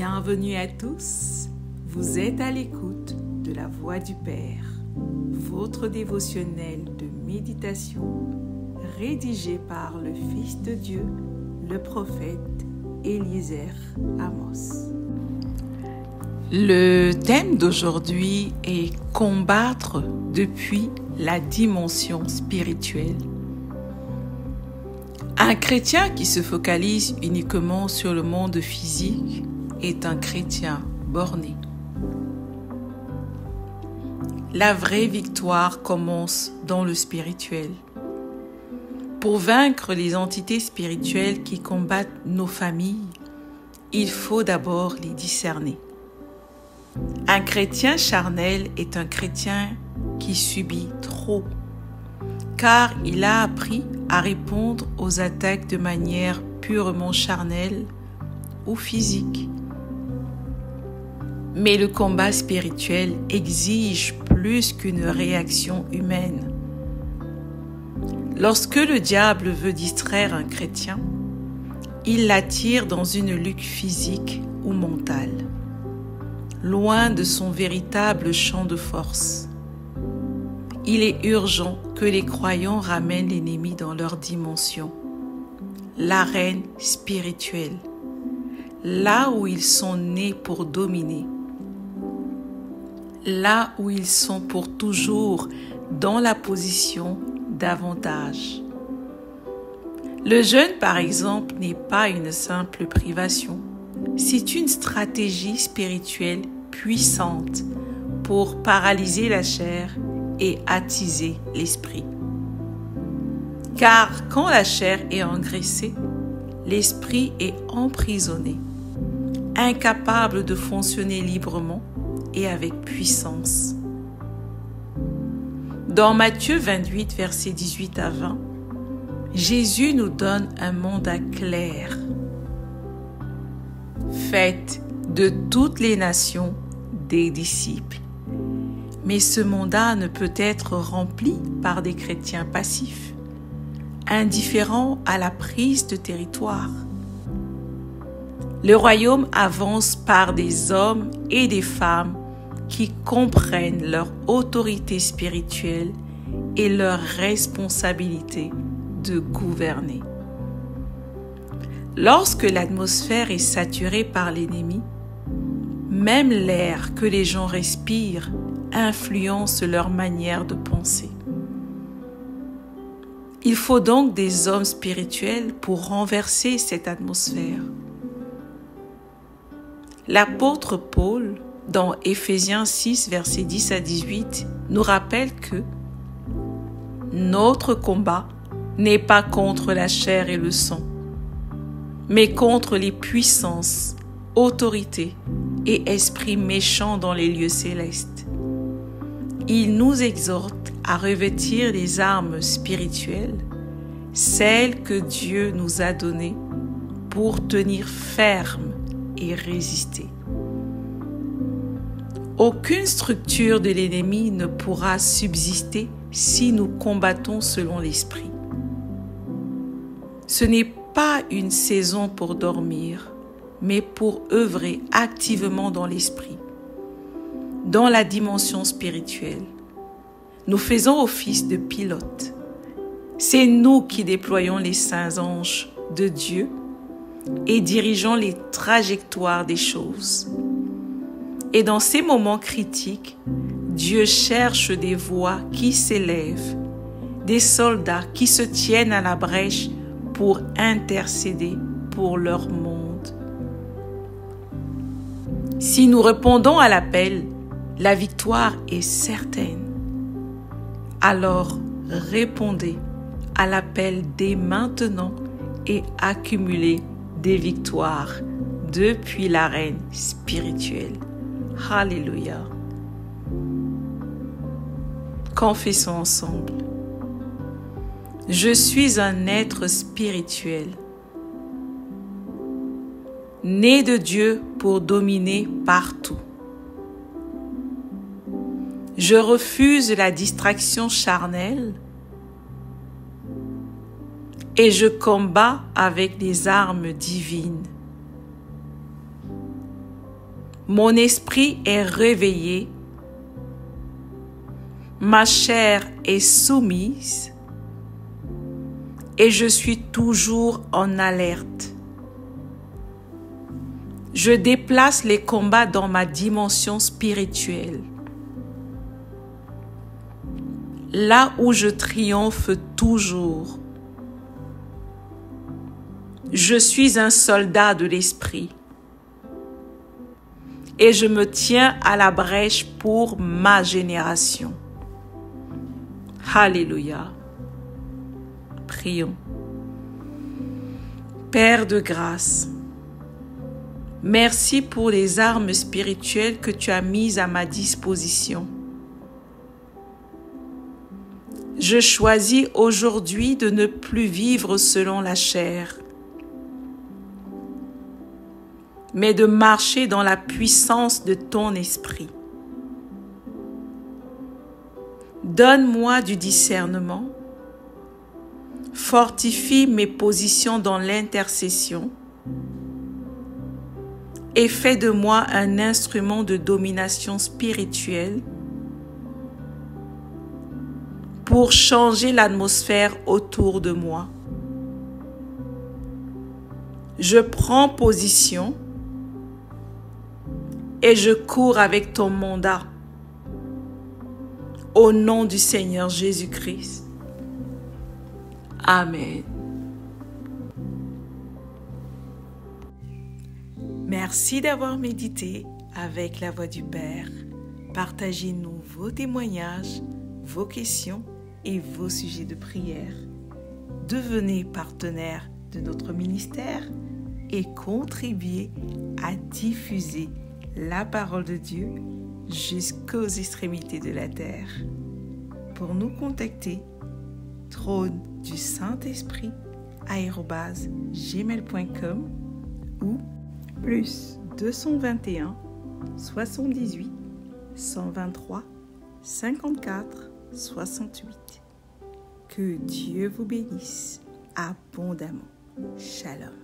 Bienvenue à tous, vous êtes à l'écoute de la Voix du Père, votre dévotionnel de méditation rédigé par le Fils de Dieu, le prophète Eliezer Amos. Le thème d'aujourd'hui est combattre depuis la dimension spirituelle. Un chrétien qui se focalise uniquement sur le monde physique est un chrétien borné. La vraie victoire commence dans le spirituel. Pour vaincre les entités spirituelles qui combattent nos familles, il faut d'abord les discerner. Un chrétien charnel est un chrétien qui subit trop, car il a appris à répondre aux attaques de manière purement charnelle ou physique. Mais le combat spirituel exige plus qu'une réaction humaine. Lorsque le diable veut distraire un chrétien, il l'attire dans une lutte physique ou mentale, loin de son véritable champ de force. Il est urgent que les croyants ramènent l'ennemi dans leur dimension, l'arène spirituelle, là où ils sont nés pour dominer, là où ils sont pour toujours dans la position d'avantage. Le jeûne, par exemple, n'est pas une simple privation, c'est une stratégie spirituelle puissante pour paralyser la chair et attiser l'esprit. Car quand la chair est engraissée, l'esprit est emprisonné, incapable de fonctionner librement et avec puissance. Dans Matthieu 28, versets 18 à 20, Jésus nous donne un mandat clair. Faites de toutes les nations des disciples. Mais ce mandat ne peut être rempli par des chrétiens passifs, indifférents à la prise de territoire. Le royaume avance par des hommes et des femmes qui comprennent leur autorité spirituelle et leur responsabilité de gouverner. Lorsque l'atmosphère est saturée par l'ennemi, même l'air que les gens respirent influence leur manière de penser. Il faut donc des hommes spirituels pour renverser cette atmosphère. L'apôtre Paul, dans Éphésiens 6, versets 10 à 18, nous rappelle que notre combat n'est pas contre la chair et le sang, mais contre les puissances, autorités et esprits méchants dans les lieux célestes. Il nous exhorte à revêtir les armes spirituelles, celles que Dieu nous a données pour tenir ferme et résister. Aucune structure de l'ennemi ne pourra subsister si nous combattons selon l'esprit. Ce n'est pas une saison pour dormir, mais pour œuvrer activement dans l'esprit, dans la dimension spirituelle. Nous faisons office de pilote. C'est nous qui déployons les saints anges de Dieu et dirigeons les trajectoires des choses. Et dans ces moments critiques, Dieu cherche des voix qui s'élèvent, des soldats qui se tiennent à la brèche pour intercéder pour leur monde. Si nous répondons à l'appel, la victoire est certaine. Alors répondez à l'appel dès maintenant et accumulez des victoires depuis l'arène spirituelle. Alléluia. Confessons ensemble. Je suis un être spirituel, né de Dieu pour dominer partout. Je refuse la distraction charnelle et je combats avec des armes divines. Mon esprit est réveillé. Ma chair est soumise. Et je suis toujours en alerte. Je déplace les combats dans ma dimension spirituelle. Là où je triomphe toujours. Je suis un soldat de l'esprit. Et je me tiens à la brèche pour ma génération. Alléluia. Prions. Père de grâce, merci pour les armes spirituelles que tu as mises à ma disposition. Je choisis aujourd'hui de ne plus vivre selon la chair, mais de marcher dans la puissance de ton esprit. Donne-moi du discernement, fortifie mes positions dans l'intercession et fais de moi un instrument de domination spirituelle pour changer l'atmosphère autour de moi. Je prends position et je cours avec ton mandat. Au nom du Seigneur Jésus-Christ. Amen. Merci d'avoir médité avec la Voix du Père. Partagez-nous vos témoignages, vos questions et vos sujets de prière. Devenez partenaire de notre ministère et contribuez à diffuser la parole de Dieu jusqu'aux extrémités de la terre. Pour nous contacter, trône du Saint-Esprit @gmail.com ou plus 221 78 123 54 68. Que Dieu vous bénisse abondamment. Shalom.